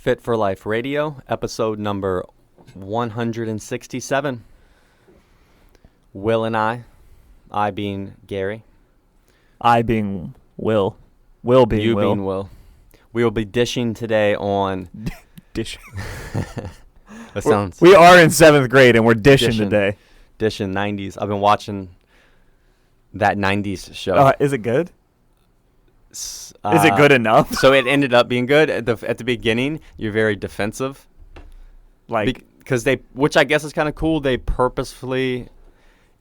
Fit for Life Radio, episode number 167. Will and I being Gary. I being Will. Will being you Will. being Will. We will be dishing today on... Dish. That sounds... We are in 7th grade and we're dishing today. Dishing 90s. I've been watching that 90s show. Is it good? Is it good enough? So it ended up being good. At the beginning, you're very defensive. Because which I guess is kind of cool, they purposefully...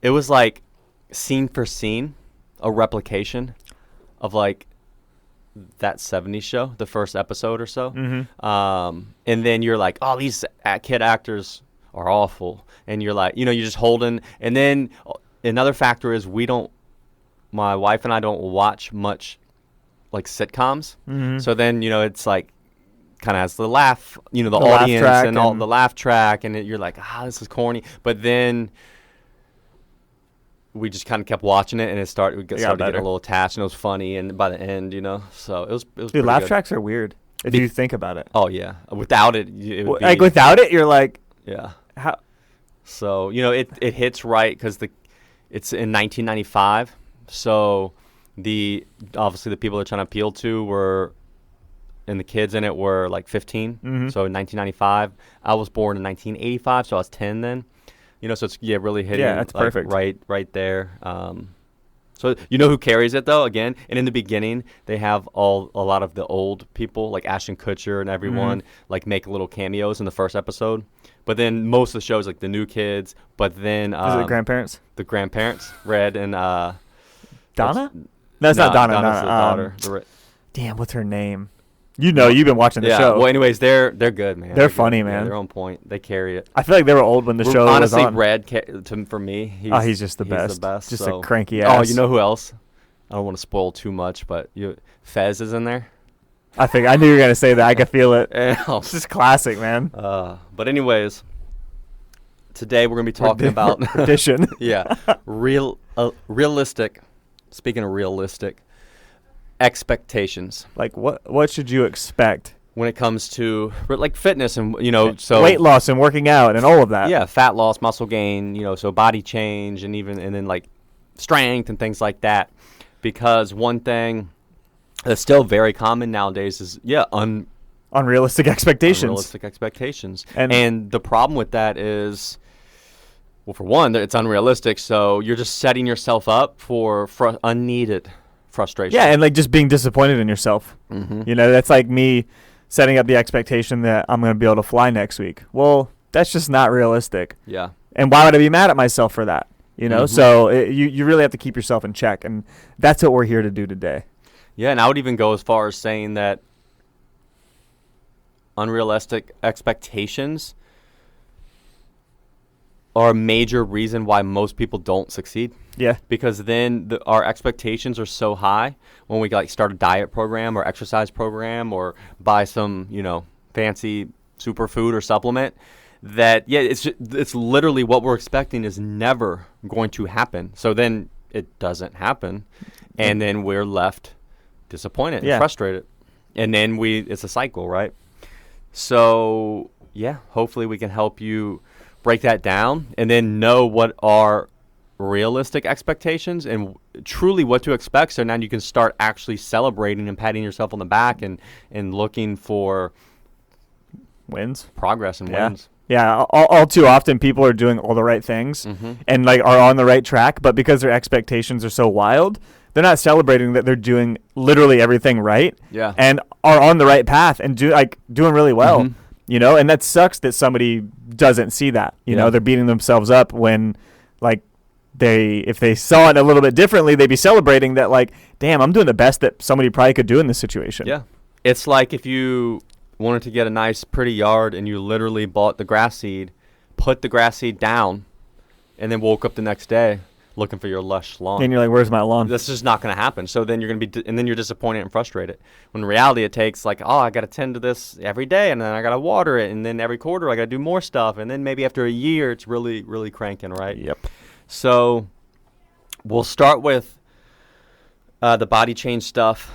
It was like scene for scene, a replication of like that 70s show, the first episode or so. Mm-hmm. And then you're like, oh, these kid actors are awful. And you're like, you're just holding. And then another factor is my wife and I don't watch much like sitcoms. Mm-hmm. So then, it's like kind of has the laugh, the laugh audience track and all the laugh track. And you're like, this is corny. But then we just kind of kept watching it, and it started getting a little attached, and it was funny. And by the end, so it was. Dude, laugh tracks are weird if you think about it. Oh yeah, without it, it would be, like without it, you're like, yeah. How? So it hits right because it's in 1995. So obviously the people they're trying to appeal to were, and the kids in it were like 15. Mm-hmm. So in 1995, I was born in 1985, so I was 10 then. So it's really hitting. Yeah, that's perfect. Right there. So who carries it though? Again, and in the beginning they have a lot of the old people like Ashton Kutcher and everyone like make little cameos in the first episode. But then most of the shows like the new kids. But then is it the grandparents? The grandparents, Red and Donna. No, it's not Donna. Donna's the daughter. Damn, what's her name? You've been watching the show. Well, anyways, they're good, man. They're funny, man. Yeah, they're on point. They carry it. I feel like they were old when the show was on. Honestly, Red, for me, he's just the best. Just a cranky ass. Oh, you know who else? I don't want to spoil too much, but Fez is in there. I knew you were going to say that. I could feel it. It's just classic, man. But anyways, today we're going to be talking about... Tradition. Yeah. Realistic. Speaking of realistic... expectations. Like what should you expect when it comes to like fitness and so weight loss and working out and all of that? Yeah, fat loss, muscle gain, so body change and then like strength and things like that. Because one thing that's still very common nowadays is unrealistic expectations. Unrealistic expectations. And the problem with that is, well, for one, it's unrealistic, so you're just setting yourself up for unneeded frustration. Yeah, and like just being disappointed in yourself. Mm-hmm. That's like me setting up the expectation that I'm going to be able to fly next week. Well, that's just not realistic. Yeah. And why would I be mad at myself for that? Mm-hmm. So you really have to keep yourself in check, and that's what we're here to do today. Yeah, and I would even go as far as saying that unrealistic expectations are a major reason why most people don't succeed. Yeah. Because then our expectations are so high when we start a diet program or exercise program or buy some, fancy superfood or supplement that, it's literally what we're expecting is never going to happen. So then it doesn't happen. And then we're left disappointed and frustrated. And then it's a cycle, right? So, hopefully we can help you break that down and then know what are realistic expectations and truly what to expect, so now you can start actually celebrating and patting yourself on the back and looking for wins, progress and wins. Yeah, all too often people are doing all the right things and like are on the right track, but because their expectations are so wild, they're not celebrating that they're doing literally everything right. Yeah. And are on the right path and doing really well. And that sucks that somebody doesn't see that. They're beating themselves up when if they saw it a little bit differently, they'd be celebrating that, like, damn, I'm doing the best that somebody probably could do in this situation. Yeah. It's like if you wanted to get a nice, pretty yard and you literally bought the grass seed, put the grass seed down, and then woke up the next day looking for your lush lawn. And you're like, where's my lawn? This is not going to happen. So then you're going to be, and then you're disappointed and frustrated. When in reality, it takes I got to tend to this every day, and then I got to water it, and then every quarter I got to do more stuff, and then maybe after a year, it's really, really cranking, right? Yep. So we'll start with the body change stuff.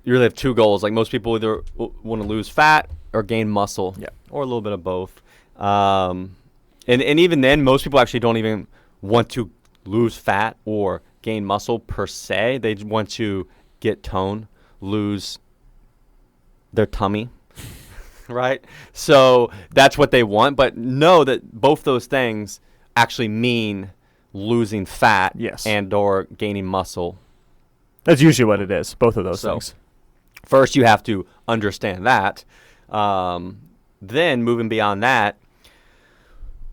you really have two goals. Like most people either want to lose fat or gain muscle, or a little bit of both. And even then, most people actually don't even want to lose fat or gain muscle per se. They want to get tone, lose their tummy, right? So that's what they want. But know that both those things actually mean losing fat and or gaining muscle. That's usually what it is, both of those things. First, you have to understand that. Then, moving beyond that,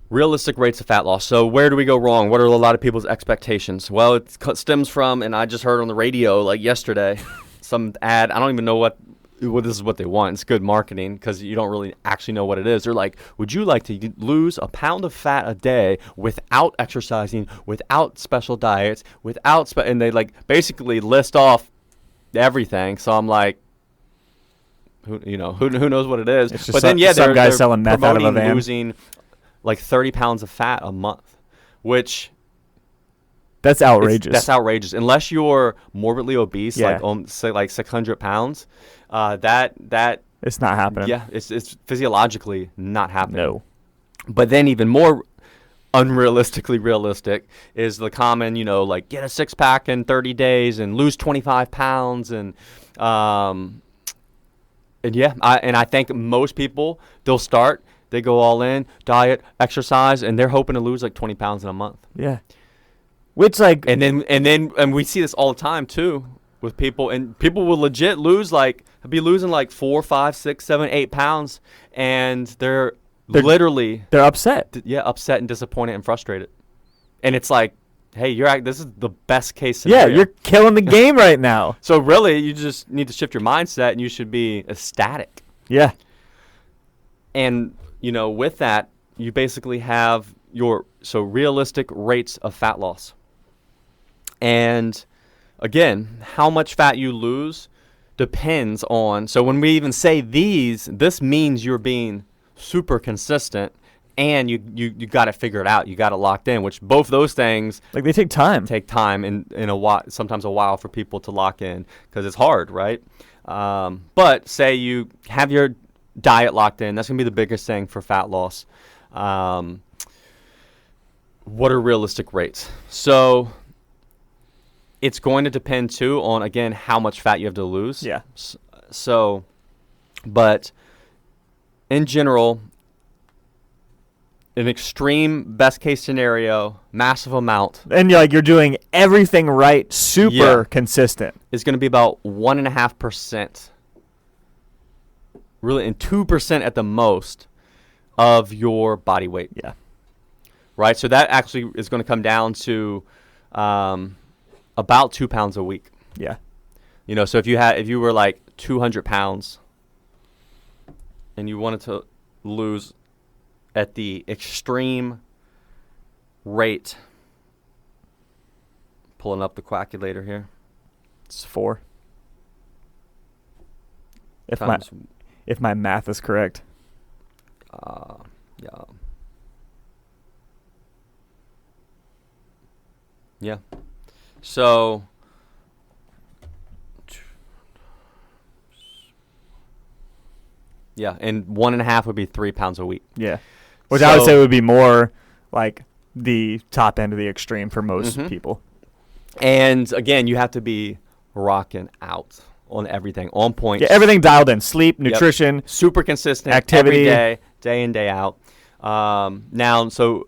realistic rates of fat loss. So where do we go wrong? What are a lot of people's expectations? Well, it stems from, and I just heard on the radio like yesterday, some ad. I don't even know what this is what they want. It's good marketing because you don't really actually know what it is. They're like, would you like to lose a pound of fat a day without exercising, without special diets, without and they like basically list off everything. So I'm like, who knows what it is? But then some guys selling meth out of a van. Losing like 30 pounds of fat a month, which that's outrageous. That's outrageous. Unless you're morbidly obese, like say like 600 pounds, that it's not happening. Yeah, it's physiologically not happening. No. But then even more unrealistically realistic is the common, like get a 6-pack in 30 days and lose 25 pounds and I think most people they go all in, diet, exercise, and they're hoping to lose like 20 pounds in a month. Yeah. Which like and we see this all the time too with people, and people will legit be losing like 4, 5, 6, 7, 8 pounds, and they're literally upset. Upset and disappointed and frustrated. And it's like, hey, this is the best case scenario. Yeah, you're killing the game right now. So really, you just need to shift your mindset, and you should be ecstatic. Yeah. And with that, you basically have realistic rates of fat loss. And again, how much fat you lose depends on. So when we even say this means you're being super consistent, and you got it figured out. You got it locked in. Which both those things they take time. In a while, sometimes a while for people to lock in because it's hard, right? But say you have your diet locked in. That's gonna be the biggest thing for fat loss. What are realistic rates? So it's going to depend too on, again, how much fat you have to lose. Yeah. So, but in general, an extreme best case scenario, massive amount. And you're doing everything right, super consistent. Is going to be about 1.5%. Really, and 2% at the most of your body weight. Yeah. Right? So that actually is going to come down to about 2 pounds a week. Yeah. So if you were like 200 pounds and you wanted to lose at the extreme rate, pulling up the calculator here. It's 4. If my math is correct. Yeah. Yeah. So and 1.5 would be 3 pounds a week. Yeah. Which I would say would be more like the top end of the extreme for most people. And again, you have to be rocking out on everything, on point. Yeah, everything dialed in. Sleep, nutrition. Super consistent. Activity. Every day in, day out. Now, so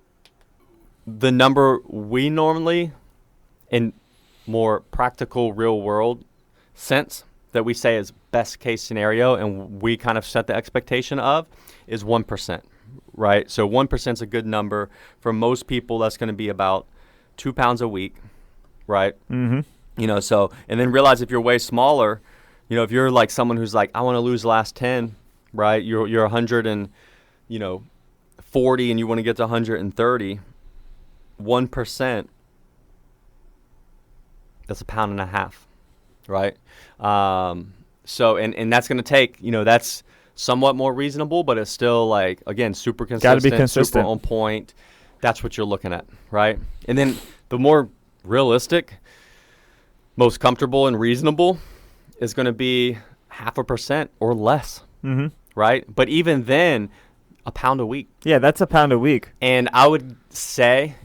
the number we normally, in more practical, real world sense, that we say is best case scenario, and we kind of set the expectation of, is 1%. Right? So 1% is a good number. For most people, that's going to be about 2 pounds a week. Right? Mm-hmm. So, and then realize if you're way smaller, if you're like someone who's like, I want to lose the last 10, right? You're 100 and, 40 and you want to get to 130, 1%, that's 1.5 pounds, right? So, and that's going to take, that's somewhat more reasonable, but it's still like, again, super consistent. Got to be consistent. Super on point. That's what you're looking at, right? And then the more realistic, most comfortable and reasonable is going to be 0.5% or less, Mm-hmm. right? But even then, a pound a week. Yeah, that's a pound a week. And I would say,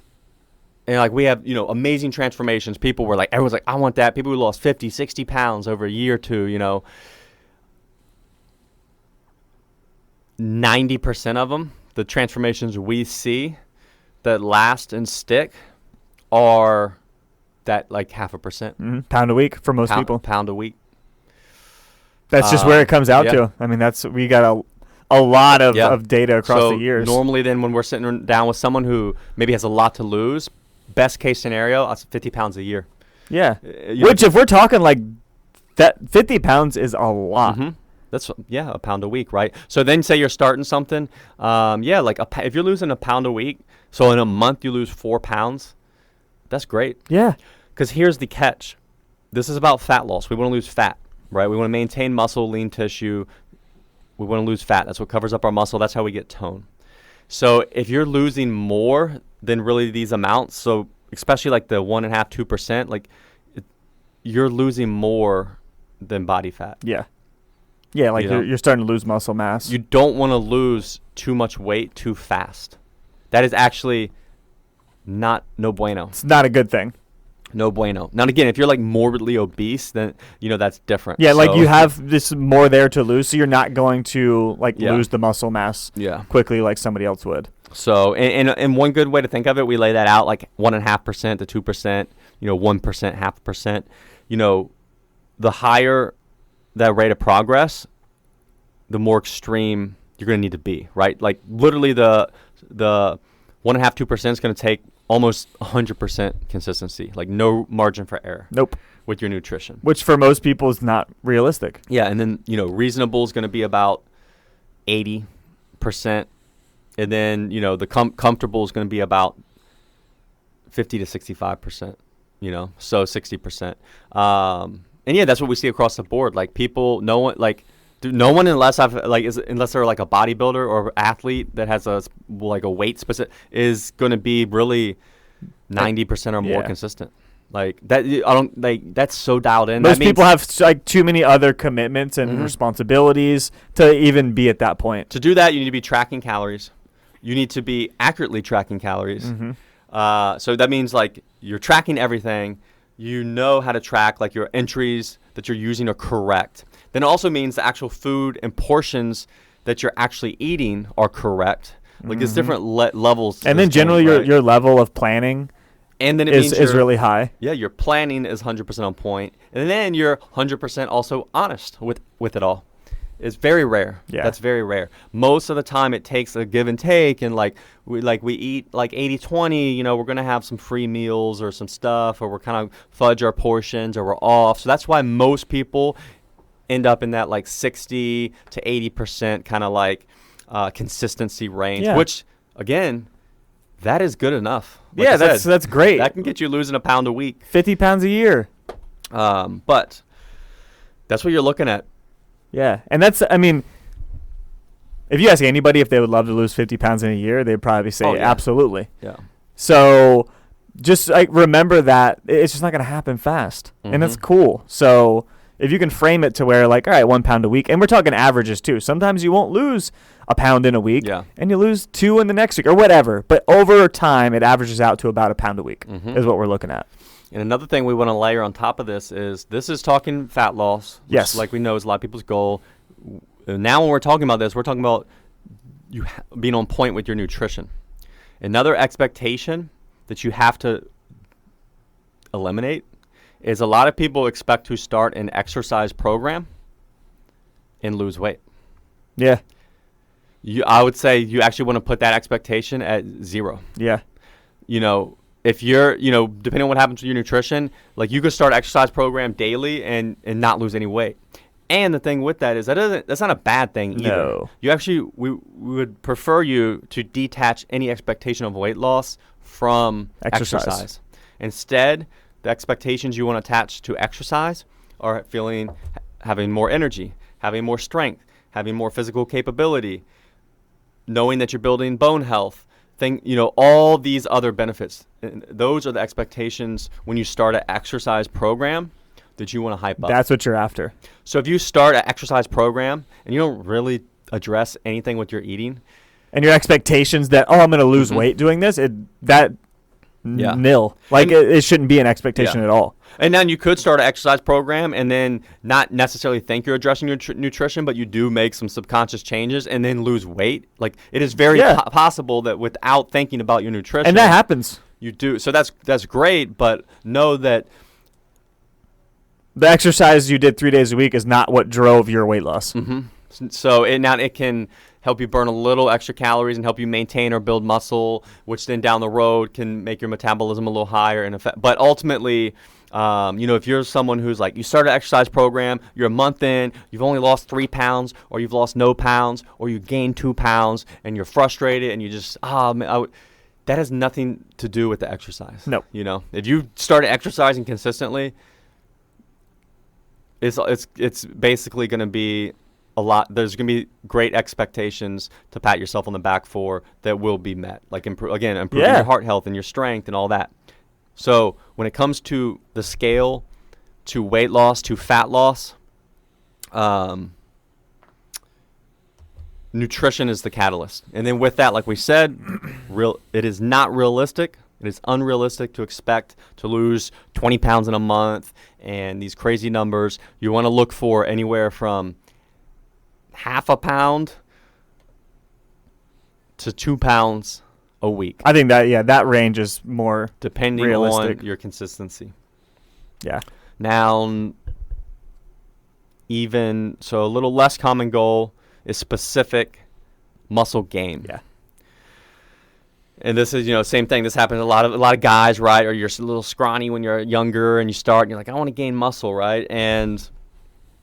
and like we have, amazing transformations. People were like, everyone's like, I want that. People who lost 50, 60 pounds over a year or two, 90% of them, the transformations we see that last and stick are that like 0.5%. Mm-hmm. Pound a week for most people. Pound a week. That's just where it comes out yeah. to. I mean, we got a lot of data across So the years. normally then when we're sitting down with someone who maybe has a lot to lose, best case scenario, that's 50 pounds a year. Yeah. Which if we're talking like that, 50 pounds is a lot. Mm-hmm. That's a pound a week, right? So then say you're starting something, like if you're losing a pound a week, so in a month you lose 4 pounds, that's great. Yeah. Because here's the catch. This is about fat loss. We want to lose fat, right? We want to maintain muscle, lean tissue. We want to lose fat. That's what covers up our muscle. That's how we get tone. So if you're losing more than really these amounts, so especially like the 1.5%, 2%, like you're losing more than body fat. Yeah. Yeah, like you're starting to lose muscle mass. You don't want to lose too much weight too fast. That is actually no bueno. It's not a good thing. No bueno. Now, again, if you're like morbidly obese, then, that's different. Yeah, like you have this more there to lose, so you're not going to lose the muscle mass quickly like somebody else would. So, and one good way to think of it, we lay that out like 1.5% to 2%, 1%, 0.5%. The higher that rate of progress, the more extreme you're going to need to be, right? Like literally the 1.5%, 2% is going to take almost 100% consistency, like no margin for error. Nope. With your nutrition. Which for most people is not realistic. Yeah, and then, reasonable is going to be about 80%. And then, the comfortable is going to be about 50 to 65%, so 60%. And yeah, that's what we see across the board. Like no one unless unless they're like a bodybuilder or athlete that has a weight specific is going to be really 90% or more consistent. Like that, I don't like that's so dialed in. Most people have too many other commitments and responsibilities to even be at that point. To do that, you need to be tracking calories. You need to be accurately tracking calories. Mm-hmm. So that means like you're tracking everything. You know how to track like your entries that you're using are correct. Then it also means the actual food and portions that you're actually eating are correct. Like there's different levels. And then generally your level of planning and then it is really high. Yeah, your planning is 100% on point. And then you're 100% also honest with it all. It's very rare. Yeah. That's very rare. Most of the time it takes a give and take, and we eat like 80-20, we're going to have some free meals or some stuff, or we're kind of fudge our portions or we're off. So that's why most people end up in that like 60 to 80% kind of like consistency range, which again, that is good enough. Like yeah, that's great. That can get you losing a pound a week. 50 pounds a year. But that's what you're looking at. Yeah, and if you ask anybody if they would love to lose 50 pounds in a year, they'd probably say absolutely. Yeah. So just remember that it's just not going to happen fast, and that's cool. So if you can frame it to where all right, 1 pound a week, and we're talking averages too. Sometimes you won't lose a pound in a week, and you lose 2 in the next week or whatever. But over time, it averages out to about a pound a week is what we're looking at. And another thing we want to layer on top of this is talking fat loss. Which, yes. Like we know is a lot of people's goal. Now when we're talking about this, we're talking about you being on point with your nutrition. Another expectation that you have to eliminate is a lot of people expect to start an exercise program and lose weight. Yeah. I would say you actually want to put that expectation at 0. Yeah. If you're, depending on what happens to your nutrition, like you could start an exercise program daily and not lose any weight. And the thing with that is that's not a bad thing either. No. You actually, we would prefer you to detach any expectation of weight loss from exercise. Instead, the expectations you want to attach to exercise are having more energy, having more strength, having more physical capability, knowing that you're building bone health, all these other benefits. And those are the expectations when you start an exercise program that you want to hype up. That's what you're after. So if you start an exercise program and you don't really address anything with your eating, and your expectations that, I'm going to lose weight doing this, nil. Like, it shouldn't be an expectation at all. And then you could start an exercise program and then not necessarily think you're addressing your nutrition, but you do make some subconscious changes and then lose weight. Like, it is very possible that without thinking about your nutrition. And that happens. You do. So that's great, but know that the exercise you did 3 days a week is not what drove your weight loss. Mm-hmm. So it can help you burn a little extra calories and help you maintain or build muscle, which then down the road can make your metabolism a little higher. But ultimately, if you're someone who's like, you start an exercise program, you're a month in, you've only lost 3 pounds, or you've lost no pounds, or you gained 2 pounds, and you're frustrated, and you just, that has nothing to do with the exercise. No. If you start exercising consistently, it's basically going to be a lot. There's going to be great expectations to pat yourself on the back for that will be met. Like improving your heart health and your strength and all that. So when it comes to the scale, to weight loss, to fat loss, nutrition is the catalyst. And then with that, like we said, it is not realistic. It is unrealistic to expect to lose 20 pounds in a month and these crazy numbers. You want to look for anywhere from half a pound to 2 pounds a week. I think that range is more depending realistic on your consistency. Yeah. Now, so a little less common goal is specific muscle gain. Yeah. And this is, same thing. This happens to a lot of guys, right? Or you're a little scrawny when you're younger and you start and you're like, I want to gain muscle, right?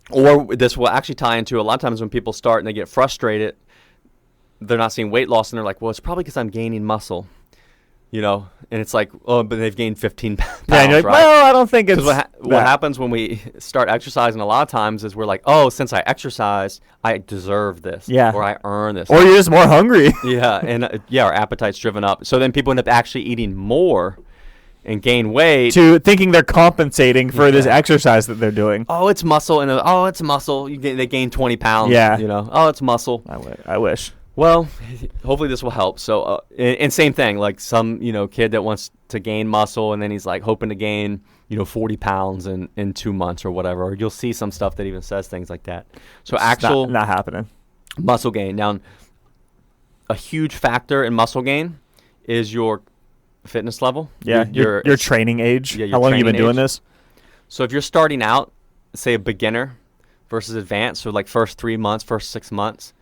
Or this will actually tie into a lot of times when people start and they get frustrated, they're not seeing weight loss and they're like, well, it's probably because I'm gaining muscle, and it's like, but they've gained 15 pounds. Yeah, and you're like, right? well, I don't think it's what happens when we start exercising a lot of times is we're like, oh, since I exercise, I deserve this. Yeah. Or I earn this. Or you're just more hungry. Yeah, and our appetite's driven up. So then people end up actually eating more and gain weight. To thinking they're compensating for this exercise that they're doing. Oh, it's muscle. And it's muscle. They gain 20 pounds. Yeah. Oh, it's muscle. I wish. Well, hopefully this will help. So, and same thing, like some, kid that wants to gain muscle and then he's like hoping to gain, 40 pounds in 2 months or whatever. Or you'll see some stuff that even says things like that. So it's not happening. Muscle gain. Now, a huge factor in muscle gain is your fitness level. Yeah, your training age. Yeah, how long have you been doing this? So if you're starting out, say a beginner versus advanced, so like first 3 months, first 6 months,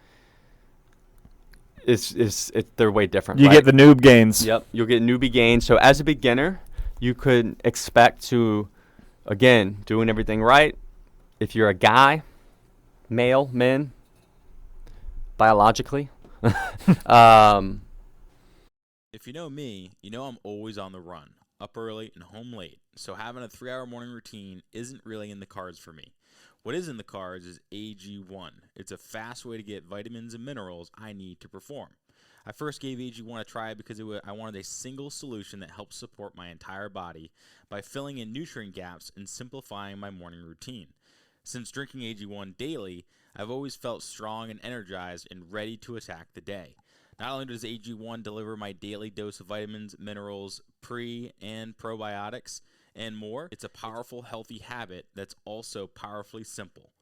they're way different. You get the noob gains. Yep, you'll get newbie gains. So as a beginner, you could expect to, again, doing everything right. If you're a guy, male, men, biologically. If you know me, you know I'm always on the run, up early and home late. So having a 3-hour morning routine isn't really in the cards for me. What is in the cards is AG1. It's a fast way to get vitamins and minerals I need to perform. I first gave AG1 a try because I wanted a single solution that helps support my entire body by filling in nutrient gaps and simplifying my morning routine. Since drinking AG1 daily, I've always felt strong and energized and ready to attack the day. Not only does AG1 deliver my daily dose of vitamins, minerals, pre- and probiotics, and more, it's a powerful, healthy habit that's also powerfully simple.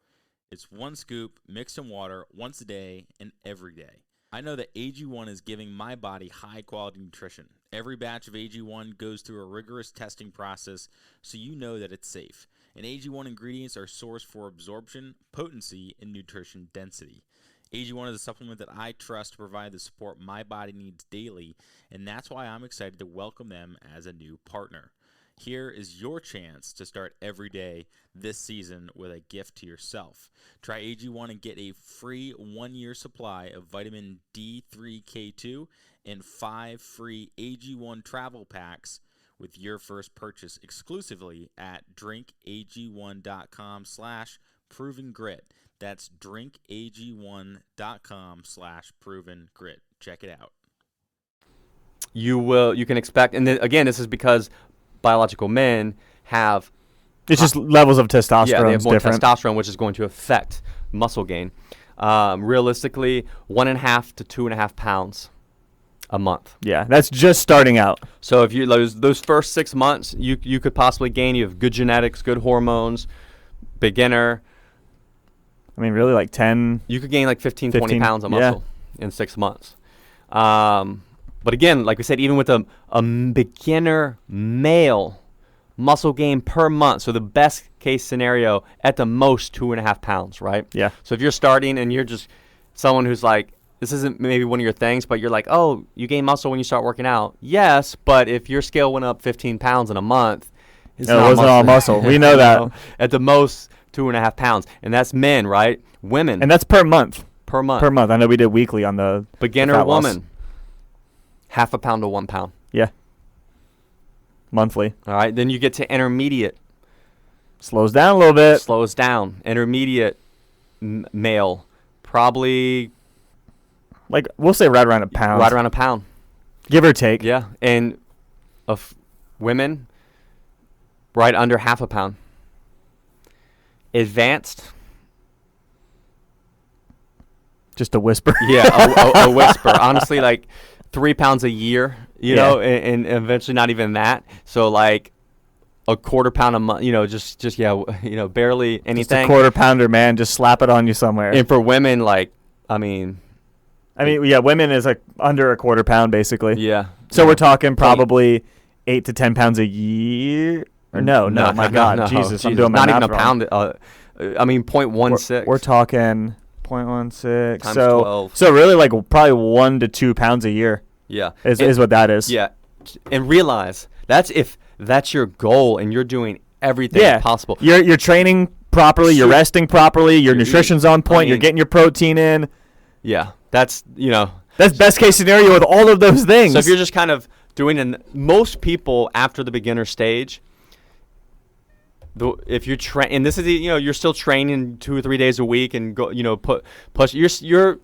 It's 1 scoop mixed in water once a day and every day. I know that AG1 is giving my body high-quality nutrition. Every batch of AG1 goes through a rigorous testing process, so you know that it's safe. And AG1 ingredients are sourced for absorption, potency, and nutrition density. AG1 is a supplement that I trust to provide the support my body needs daily, and that's why I'm excited to welcome them as a new partner. Here is your chance to start every day this season with a gift to yourself. Try AG1 and get a free 1-year supply of vitamin D3K2 and 5 free AG1 travel packs with your first purchase exclusively at drinkag1.com/provengrit. That's drinkag1.com/provengrit. Check it out. You can expect, and then, again, this is because biological men have It's just levels of testosterone. Yeah, they have more different. testosterone, which is going to affect muscle gain. Realistically, 1.5 to 2.5 pounds a month. Yeah, that's just starting out. So if you those first 6 months, you could possibly gain. You have good genetics, good hormones, beginner. I mean, really, like 10. You could gain like 15 20 pounds of muscle in 6 months. But again, like we said, even with a beginner male, muscle gain per month. So the best case scenario, at the most 2.5 pounds, right? Yeah. So if you're starting and you're just someone who's like, this isn't maybe one of your things, but you're like, oh, you gain muscle when you start working out. Yes, but if your scale went up 15 pounds in a month, it wasn't all muscle. We know that. At the most 2.5 pounds. And that's men, right? Women. And that's per month. Per month. Per month. I know we did weekly on the beginner fat loss. woman, 0.5 pound to 1 pound. Yeah. Monthly. All right. Then you get to intermediate. Slows down a little bit. Slows down. Intermediate male, probably like we'll say right around a pound. Right around a pound. Give or take. Yeah. And of women, right under 0.5 pound. Advanced. Just a whisper. Yeah, a whisper. Honestly, like 3 pounds a year, you know, and eventually not even that. So like a 1/4 pound a month, barely anything. Just a 1/4 pounder, man. Just slap it on you somewhere. And for women, like, I mean, women is like under a 1/4 pound basically. Yeah. So we're talking probably 8 to 10 pounds a year. Or no, my God, no, Jesus, I'm doing my not math even a wrong. pound. 0.16. We're talking 0.16. Times so 12. So really like probably 1 to 2 pounds a year. Yeah. Is what that is. Yeah. And realize that's if that's your goal and you're doing everything possible. You're training properly, you're resting properly, your nutrition's on point, you're getting your protein in. Yeah. That's, that's best case scenario with all of those things. So if you're just kind of doing most people after the beginner stage, if you train, and this is you're still training 2 or 3 days a week and go push you're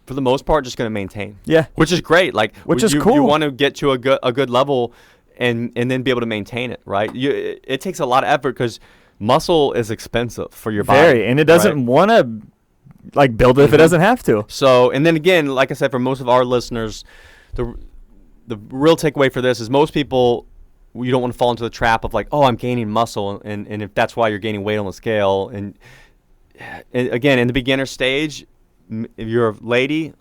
for the most part just going to maintain, which is great, like which is cool. You want to get to a good level and then be able to maintain it, right? It takes a lot of effort because muscle is expensive for your body, and it doesn't want to like build it if it doesn't have to. So, and then again, like I said, for most of our listeners, the real takeaway for this is most people, you don't want to fall into the trap of like, oh, I'm gaining muscle, and if that's why you're gaining weight on the scale. And again, in the beginner stage, if you're a lady,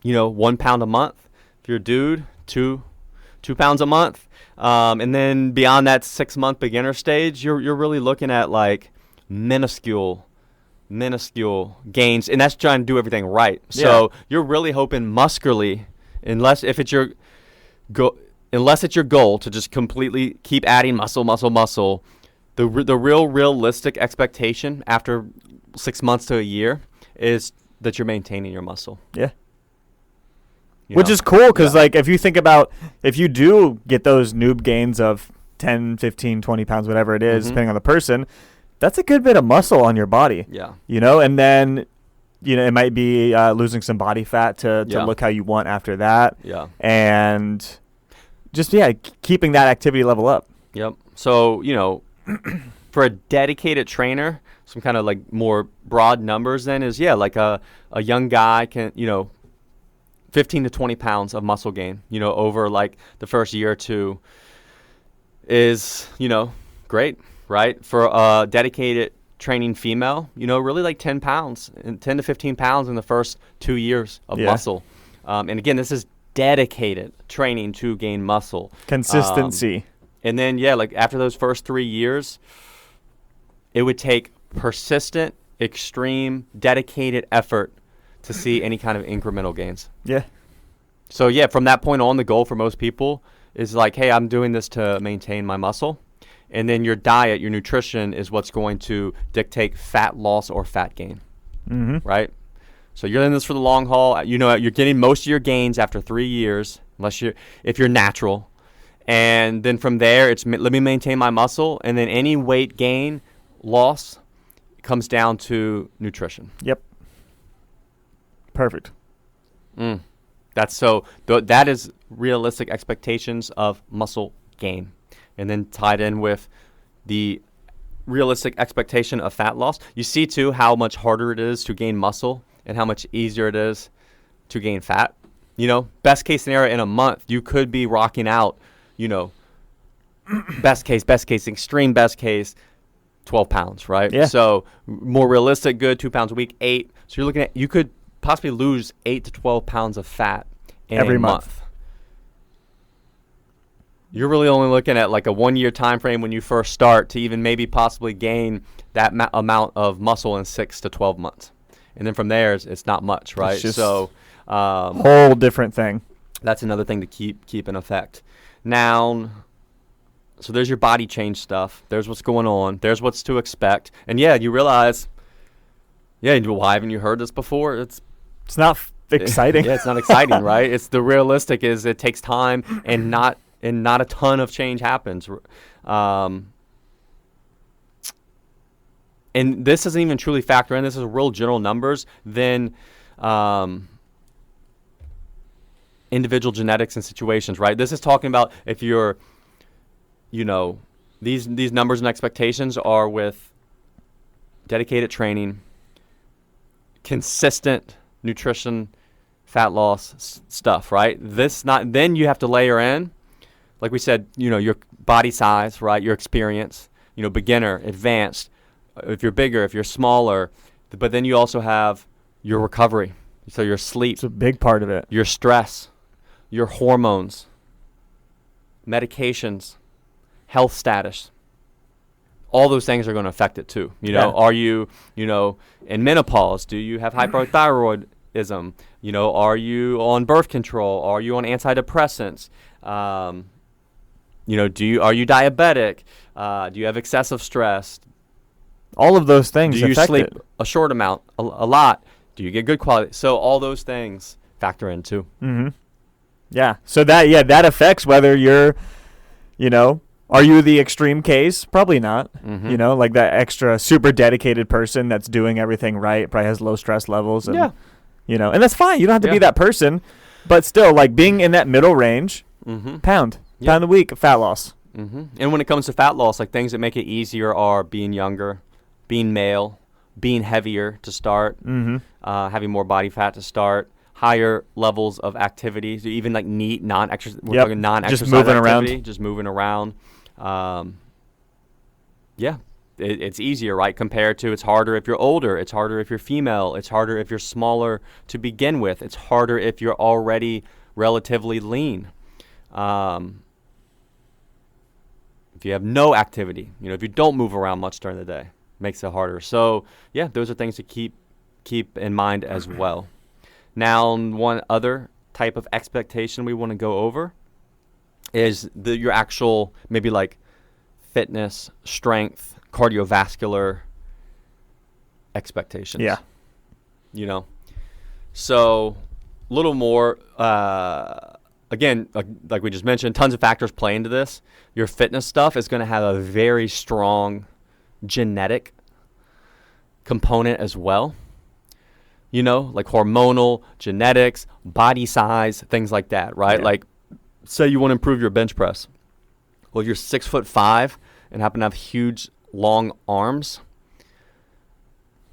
1 pound a month. If you're a dude, 2 pounds a month. And then beyond that 6-month beginner stage, you're really looking at like minuscule gains, and that's trying to do everything right. So you're really hoping muscularly, unless it's your goal to just completely keep adding muscle. The real realistic expectation after 6 months to a year is that you're maintaining your muscle. Yeah. Which is cool because like if you think about if you do get those noob gains of 10, 15, 20 pounds, whatever it is, depending on the person, that's a good bit of muscle on your body. Yeah. And then it might be losing some body fat to look how you want after that. Yeah. And just, keeping that activity level up. Yep. So, for a dedicated trainer, some kind of like more broad numbers then is, like a young guy can, 15 to 20 pounds of muscle gain, over like the first year or two is, great, right? For a dedicated training female, really like 10 pounds and 10 to 15 pounds in the first 2 years of muscle. And again, this is dedicated training to gain muscle. Consistency. And then, like after those first 3 years, it would take persistent, extreme, dedicated effort to see any kind of incremental gains. Yeah. So, from that point on, the goal for most people is like, hey, I'm doing this to maintain my muscle. And then your diet, your nutrition is what's going to dictate fat loss or fat gain, right? So you're in this for the long haul. You're getting most of your gains after 3 years, if you're natural. And then from there, it's let me maintain my muscle. And then any weight gain, loss comes down to nutrition. Yep. Perfect. That is realistic expectations of muscle gain. And then tied in with the realistic expectation of fat loss. You see too how much harder it is to gain muscle and how much easier it is to gain fat. You know, best case scenario in a month, you could be rocking out, you know, best case, extreme best case, 12 pounds, right? Yeah. So more realistic, good, 2 pounds a week, 8. So you're looking at, you could possibly lose 8 to 12 pounds of fat in every a month. You're really only looking at like a 1 year time frame when you first start to even maybe possibly gain that amount of muscle in 6 to 12 months. And then from there, it's not much, right? It's just So whole different thing. that's another thing to keep in effect. Now, so there's your body change stuff. There's what's going on. There's what's to expect. And yeah, you realize, yeah, why haven't you heard this before? It's not exciting. Yeah, it's not exciting, right? It's the realistic is it takes time and not a ton of change happens. And this doesn't even truly factor in. This is real general numbers. Then individual genetics and situations, right? This is talking about if you're, you know, these numbers and expectations are with dedicated training, consistent nutrition, fat loss stuff, right? Then you have to layer in, like we said, you know, your body size, right? Your experience, you know, beginner, advanced, if you're bigger, if you're smaller, but then you also have your recovery. So your sleep, It's a big part of it. your stress, your hormones, medications, health status. All those things are going to affect it too. You know, Yeah. are you, you know, in menopause? Do you have hypothyroidism? You know, are you on birth control? Are you on antidepressants? You know, are you diabetic? Do you have excessive stress? All of those things Do you affect sleep it. a short amount, a lot? Do you get good quality? So all those things factor in too. Mm-hmm. Yeah. So that affects whether you're, you know, are you the extreme case? Probably not. Mhm. You know, like that extra super dedicated person that's doing everything right, probably has low stress levels. And, Yeah. You know, and that's fine. You don't have to Yeah. be that person, but still, like being in that middle range, Mm-hmm. pound Yeah. a week of fat loss. Mm-hmm. And when it comes to fat loss, like things that make it easier are being younger, being male, being heavier to start, Mm-hmm. having more body fat to start, higher levels of activity, so even like neat non-exercise. We're Yep. talking non-exercise Just moving around. activity, just moving around. Yeah, it's easier, right? Compared to it's harder if you're older, it's harder if you're female, it's harder if you're smaller to begin with, it's harder if you're already relatively lean. If you have no activity, you know, if you don't move around much during the day, makes it harder. So yeah, those are things to keep in mind as well. Now, one other type of expectation we want to go over is your actual maybe like fitness, strength, cardiovascular expectations. Yeah. You know, so a little more. Again, like we just mentioned, tons of factors play into this. Your fitness stuff is going to have a very strong genetic component as well. You know, like hormonal, genetics, body size, things like that, right? Yeah. Like, say you want to improve your bench press. Well, if you're 6'5" and happen to have huge, long arms,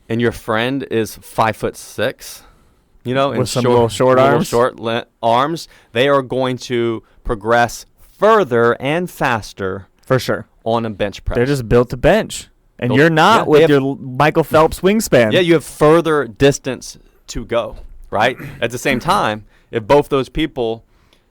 and your friend is 5'6", you know, With some little short arms? arms, they are going to progress further and faster For sure. on a bench press. They're just built to bench. And Built- you're not yeah, they with have- your Michael Phelps wingspan. Yeah, you have further distance to go, right? At the same time, if both those people,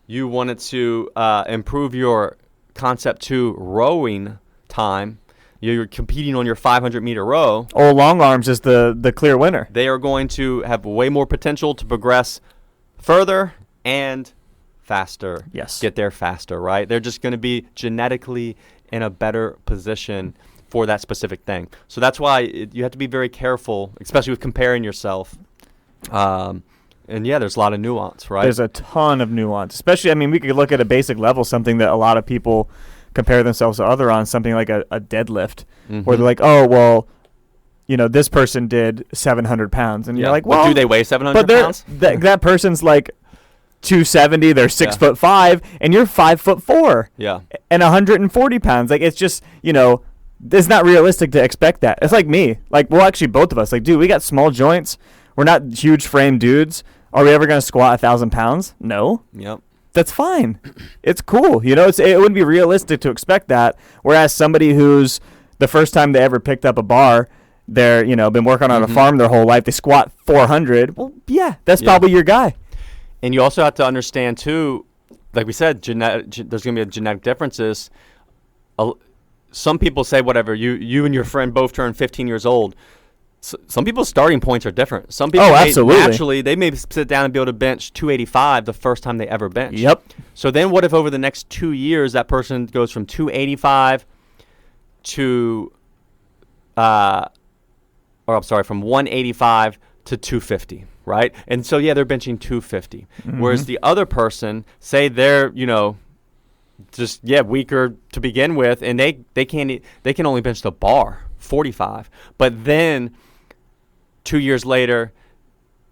you wanted to improve your concept to rowing time, you're competing on your 500-meter row, Old long arms is the clear winner. they are going to have way more potential to progress further and faster. Yes. Get there faster, right? They're just going to be genetically in a better position for that specific thing. So that's why you have to be very careful, especially with comparing yourself. And yeah, there's a lot of nuance, right? There's a ton of nuance. Especially, I mean, we could look at a basic level, something that a lot of people compare themselves to other on, something like a deadlift, where Mhm. they're like, oh, well, you know, this person did 700 pounds. And Yeah. you're like, But well, do they weigh 700 but they're, pounds? that person's like 270, they're 6'5", and you're 5'4" Yeah. and 140 pounds. Like, it's just, you know, it's not realistic to expect that. It's like me. Like, well, actually, both of us. Like, dude, we got small joints. We're not huge frame dudes. Are we ever going to squat 1,000 pounds? No. Yep. That's fine. It's cool. You know, it wouldn't be realistic to expect that. Whereas somebody who's the first time they ever picked up a bar, they're, you know, been working on a farm their whole life, they squat 400. Well, yeah, that's probably your guy. And you also have to understand, too, like we said, there's going to be genetic differences. Some people say, whatever, you and your friend both turned 15 years old. Some people's starting points are different. Some people, naturally, they may sit down and be able to bench 285 the first time they ever bench. Yep. So then what if over the next 2 years that person goes from 285 to, from 185 to 250, right? And so, yeah, they're benching 250. Whereas the other person, say they're, you know, just, weaker to begin with, and they can only bench the bar, 45. But then 2 years later,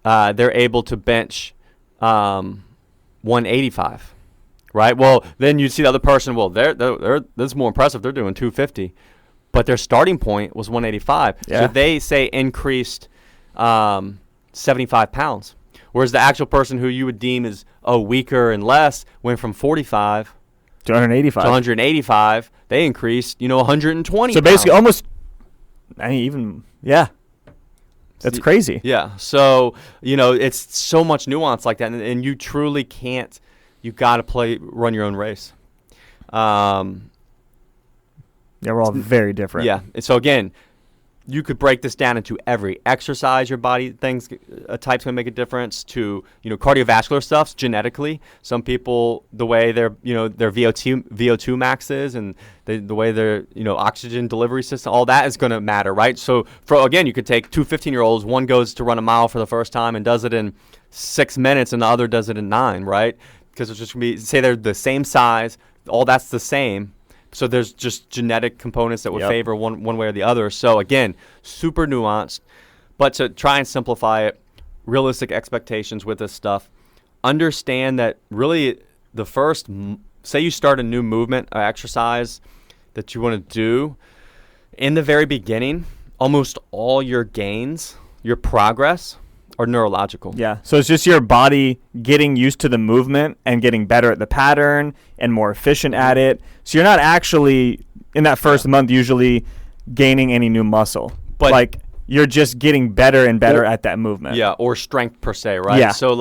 they're able to bench 185, right? Well, then you see the other person. Well, they're that's more impressive. They're doing 250, but their starting point was 185. Yeah. So they say increased 75 pounds, whereas the actual person who you would deem as weaker and less went from 45 to 185. to 185. They increased, 120. So basically, pounds. almost. I mean, even that's crazy. Yeah. So, it's so much nuance like that. And you truly can't, you got to run your own race. Yeah, we're all very different. Yeah. And so, again, you could break this down into every exercise your body thinks type's going to make a difference to, cardiovascular stuff genetically. Some people, the way their VO2 max is and the way their, oxygen delivery system, all that is going to matter, right? So, again, you could take two 15-year-olds. One goes to run a mile for the first time and does it in 6 minutes, and the other does it in 9, right? Because it's just going to be, say they're the same size, all that's the same. So there's just genetic components that would favor one way or the other. So, again, super nuanced. But to try and simplify it, realistic expectations with this stuff. Understand that really the first, say you start a new movement or exercise that you want to do, in the very beginning, almost all your gains, your progress, are neurological. Yeah. So it's just your body getting used to the movement and getting better at the pattern and more efficient at it. So you're not actually, in that first month, usually gaining any new muscle. But you're just getting better and better at that movement. Yeah, or strength per se, right? Yeah. So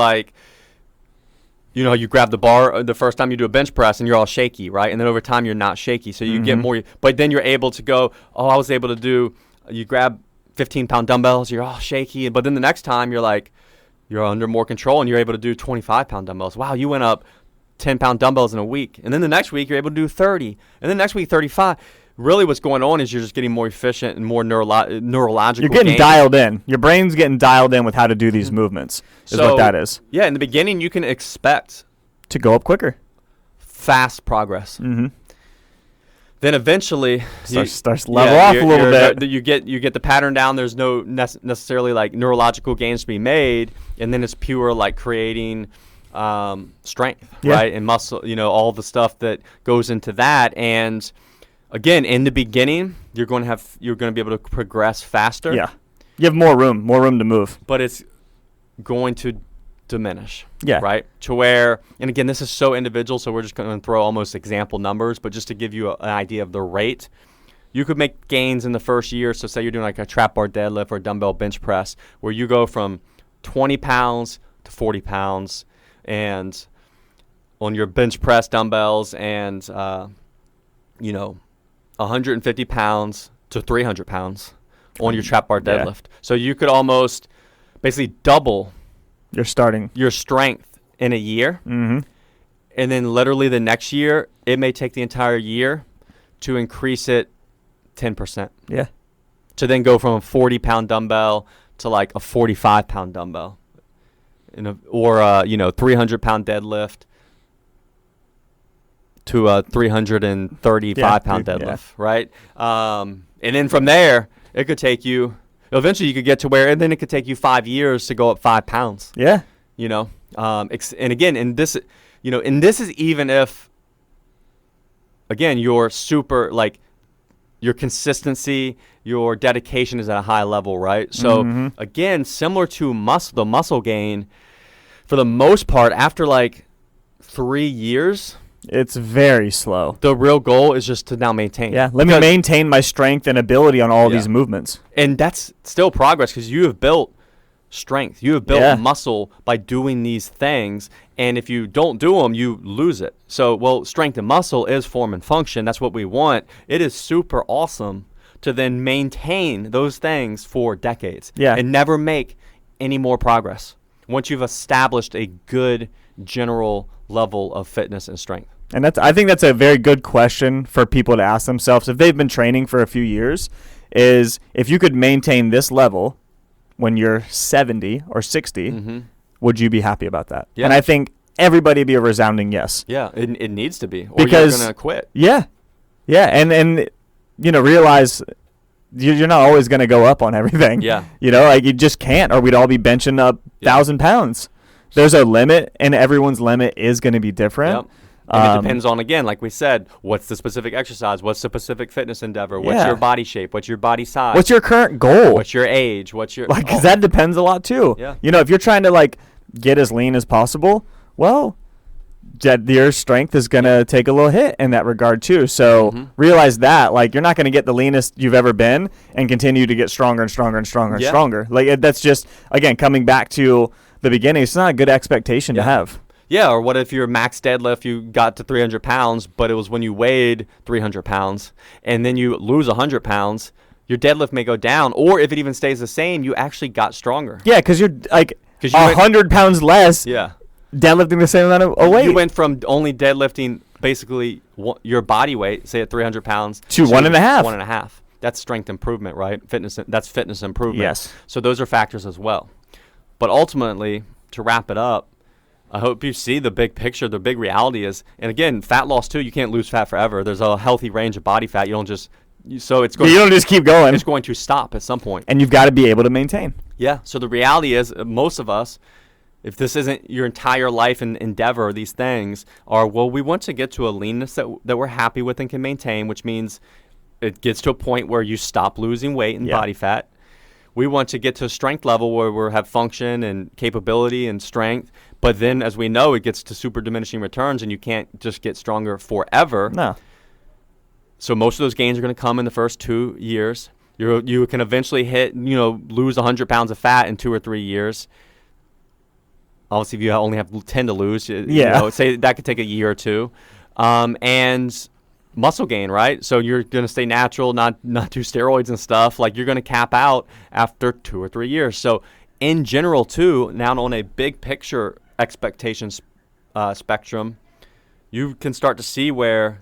you grab the bar the first time you do a bench press and you're all shaky, right? And then over time you're not shaky. So you get more, but then you're able to go, I was able to do, you grab 15-pound dumbbells, you're all shaky. But then the next time you're under more control and you're able to do 25-pound dumbbells. Wow, you went up 10-pound dumbbells in a week. And then the next week you're able to do 30. And then next week 35. Really what's going on is you're just getting more efficient and more neurological. You're getting gains. dialed in. Your brain's getting dialed in with how to do these movements is what that is. Yeah, in the beginning you can expect to go up quicker. Fast progress. Mm-hmm. Then eventually starts level off a little bit. You get the pattern down. There's no necessarily neurological gains to be made, and then it's pure creating strength, right, and muscle. All the stuff that goes into that. And again, in the beginning, you're going to be able to progress faster. Yeah, you have more room to move. But it's going to diminish. Yeah. Right? To where, and again, this is so individual, so we're just going to throw almost example numbers, but just to give you an idea of the rate, you could make gains in the first year. So say you're doing a trap bar deadlift or a dumbbell bench press, where you go from 20 pounds to 40 pounds, and on your bench press dumbbells, and 150 pounds to 300 pounds on your trap bar deadlift. So you could almost basically double your strength in a year. Mm-hmm. And then literally the next year, it may take the entire year to increase it 10%. Yeah. To then go from a 40-pound dumbbell to a 45-pound dumbbell. Or 300-pound deadlift to a 335-pound deadlift, right? And then from there, it could take you, eventually you could get to where, and then it could take you 5 years to go up 5 pounds. Yeah. And again, and this is even if, again, you're super, your consistency, your dedication is at a high level, right? So again, similar to the muscle gain, for the most part, after like 3 years, It's very slow. the real goal is just to now maintain. Yeah, let me Because- maintain my strength and ability on all Yeah. these movements. And that's still progress because you have built strength. You have built Yeah. muscle by doing these things. And if you don't do them, you lose it. So, well, strength and muscle is form and function. That's what we want. It is super awesome to then maintain those things for decades. Yeah. And never make any more progress once you've established a good general level of fitness and strength. And I think that's a very good question for people to ask themselves if they've been training for a few years, is if you could maintain this level when you're 70 or 60, would you be happy about that? Yeah. And I think everybody would be a resounding yes. Yeah, it needs to be. Or Because- you're going to quit. Yeah. Yeah, and realize you're not always going to go up on everything. Yeah. Like you just can't, or we'd all be benching up 1,000 pounds. There's a limit, and everyone's limit is going to be different. Yep. And it depends on, again, like we said, what's the specific exercise? What's the specific fitness endeavor? What's Yeah. your body shape? What's your body size? What's your current goal? What's your age? What's your Like, 'cause that depends a lot too. Yeah. If you're trying to like get as lean as possible, well, your strength is gonna take a little hit in that regard too. So realize that, like, you're not gonna get the leanest you've ever been and continue to get stronger and stronger and stronger and Yeah. stronger. Like that's just, again, coming back to the beginning. It's not a good expectation to Yeah. have. Yeah, or what if your max deadlift, you got to 300 pounds, but it was when you weighed 300 pounds, and then you lose 100 pounds, your deadlift may go down, or if it even stays the same, you actually got stronger. Yeah, because you're like 'Cause you went- 100 pounds less Yeah. deadlifting the same amount of weight. You went from only deadlifting basically your body weight, say at 300 pounds, To 1.5. 1.5. That's strength improvement, right? That's fitness improvement. Yes. So those are factors as well. But ultimately, to wrap it up, I hope you see the big picture. The big reality is, and again, fat loss too. You can't lose fat forever. There's a healthy range of body fat. You don't just so it's going. You don't just keep going, It's going to stop at some point. and you've got to be able to maintain. Yeah. So the reality is, most of us, if this isn't your entire life and endeavor, these things are, well, we want to get to a leanness that we're happy with and can maintain, which means it gets to a point where you stop losing weight and Yeah. body fat. We want to get to a strength level where we have function and capability and strength. But then, as we know, it gets to super diminishing returns, and you can't just get stronger forever. No. So most of those gains are going to come in the first 2 years. You can eventually lose 100 pounds of fat in 2 or 3 years. Obviously, if you only have 10 to lose, say that could take a year or two. And muscle gain, right? So you're going to stay natural, not do steroids and stuff. Like, you're going to cap out after 2 or 3 years. So in general, too, now on a big picture expectations spectrum, you can start to see where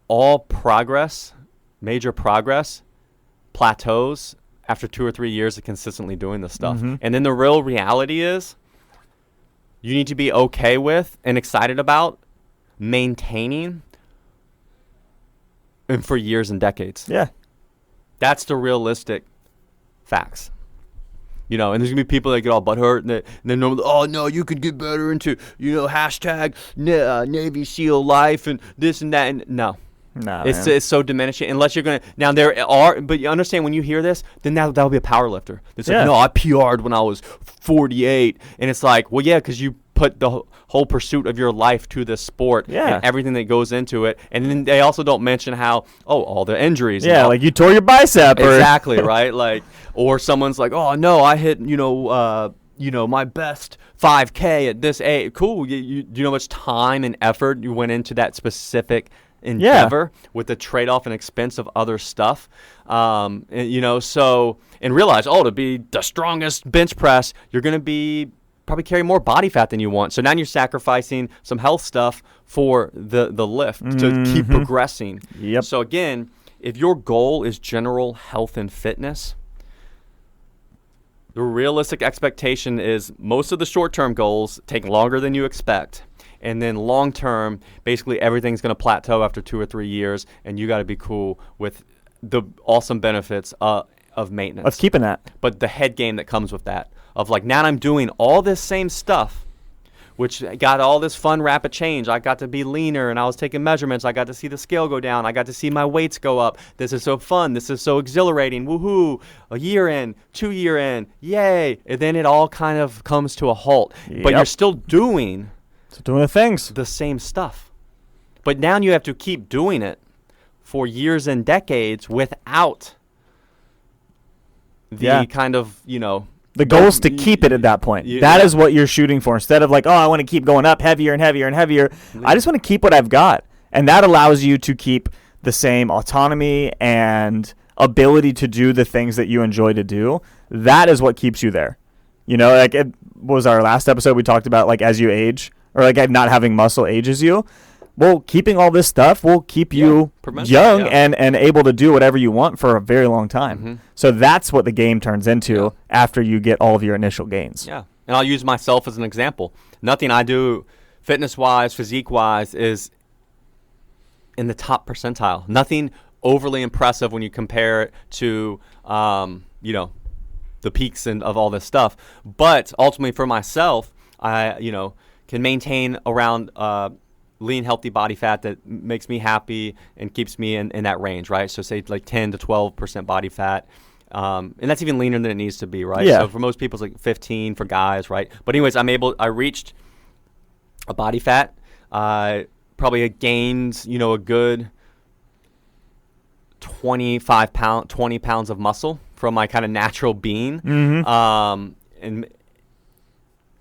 all progress, major progress, plateaus after 2 or 3 years of consistently doing this stuff. And then the real reality is you need to be okay with and excited about maintaining and for years and decades. Yeah. That's the realistic facts. And there's going to be people that get all butthurt and then normally, oh, no, you could get better into, hashtag Navy SEAL life and this and that. And no. No, It's so diminishing unless you're going to. Now, but you understand when you hear this, then that'll be a power lifter. It's like, no, I PR'd when I was 48. And it's like, well, yeah, because you put the whole pursuit of your life to this sport and everything that goes into it. And then they also don't mention how, all the injuries. Yeah, like you tore your bicep. Exactly, right? Like, or someone's like, oh, no, I hit, my best 5K at this age. Cool. You know how much time and effort you went into that specific endeavor with the trade-off and expense of other stuff. And realize, to be the strongest bench press, you're going to probably carry more body fat than you want. So now you're sacrificing some health stuff for the lift to keep progressing. Yep. So again, if your goal is general health and fitness, the realistic expectation is most of the short-term goals take longer than you expect. And then long-term, basically everything's going to plateau after 2 or 3 years, and you got to be cool with the awesome benefits of maintenance. Of keeping that. But the head game that comes with that, of like, now I'm doing all this same stuff which got all this fun rapid change. I got to be leaner, and I was taking measurements. I got to see the scale go down. I got to see my weights go up. This is so fun. This is so exhilarating. Woohoo. A year in, 2 year in, yay. And then it all kind of comes to a halt. But you're still doing the things. The same stuff. But now you have to keep doing it for years and decades without the kind of, the goal is to keep it at that point. That is what you're shooting for. Instead of like, oh, I want to keep going up heavier and heavier and heavier. I just want to keep what I've got. And that allows you to keep the same autonomy and ability to do the things that you enjoy to do. That is what keeps you there. Like it was our last episode, we talked about like as you age, or like not having muscle ages you. Well, keeping all this stuff will keep you young and able to do whatever you want for a very long time. Mm-hmm. So that's what the game turns into after you get all of your initial gains. Yeah. And I'll use myself as an example. Nothing I do fitness-wise, physique-wise is in the top percentile. Nothing overly impressive when you compare it to, the peaks of all this stuff. But ultimately for myself, I, can maintain around lean, healthy body fat that makes me happy and keeps me in that range, right? So say like 10 to 12% body fat. And that's even leaner than it needs to be, right? Yeah. So for most people, it's like 15 for guys, right? But anyways, I reached a body fat, probably gained, a good 20 pounds of muscle from my kind of natural being. Mm-hmm. And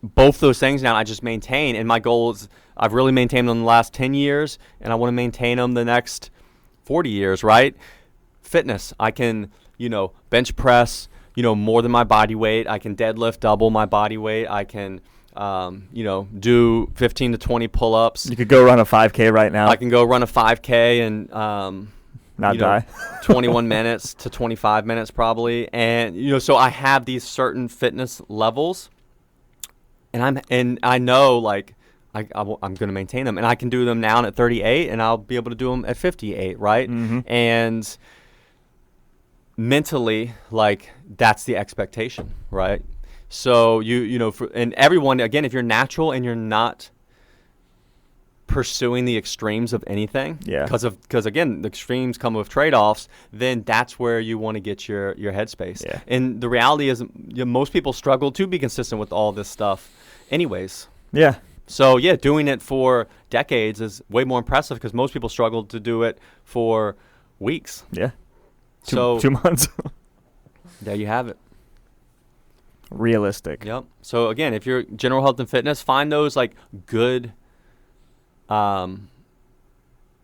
both those things now I just maintain, and my goal is I've really maintained them the last 10 years, and I want to maintain them the next 40 years, right? Fitness, I can, bench press, more than my body weight. I can deadlift double my body weight. I can, do 15 to 20 pull-ups. You could go run a 5K right now. I can go run a 5K and not die. 21 minutes to 25 minutes probably. And, so I have these certain fitness levels, and I know, like, I'm going to maintain them, and I can do them now at 38, and I'll be able to do them at 58, right? Mm-hmm. And mentally, like, that's the expectation, right? So and everyone, again, if you're natural and you're not pursuing the extremes of anything, because again, the extremes come with trade-offs, then that's where you want to get your headspace. Yeah. And the reality is, most people struggle to be consistent with all this stuff, anyways. Yeah. So, doing it for decades is way more impressive because most people struggle to do it for weeks. Yeah. 2 months. There you have it. Realistic. Yep. So, again, if you're general health and fitness, find those, like, good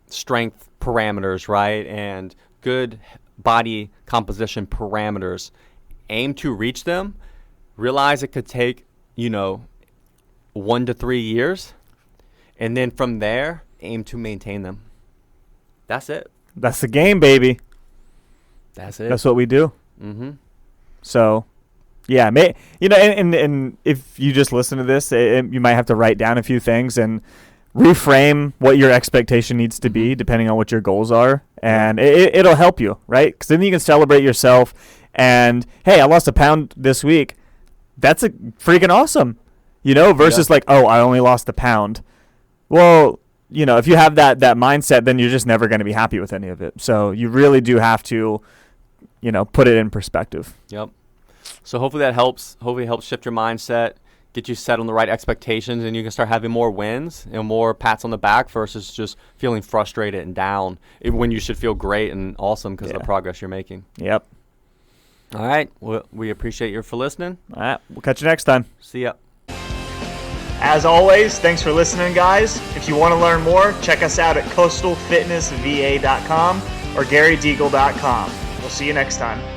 strength parameters, right, and good body composition parameters. Aim to reach them. Realize it could take, 1 to 3 years, and then from there, aim to maintain them. That's it. That's the game, baby. That's it. That's what we do. Mm-hmm. So, yeah, and if you just listen to this, you might have to write down a few things and reframe what your expectation needs to be depending on what your goals are, and it'll help you, right? Because then you can celebrate yourself, and, hey, I lost a pound this week. That's a freaking awesome. Versus like, oh, I only lost a pound. Well, if you have that mindset, then you're just never going to be happy with any of it. So you really do have to, put it in perspective. Yep. So hopefully that helps. Hopefully it helps shift your mindset, get you set on the right expectations, and you can start having more wins and more pats on the back versus just feeling frustrated and down when you should feel great and awesome because of the progress you're making. Yep. All right. Well, we appreciate you for listening. All right. We'll catch you next time. See ya. As always, thanks for listening, guys. If you want to learn more, check us out at coastalfitnessva.com or garydeagle.com. We'll see you next time.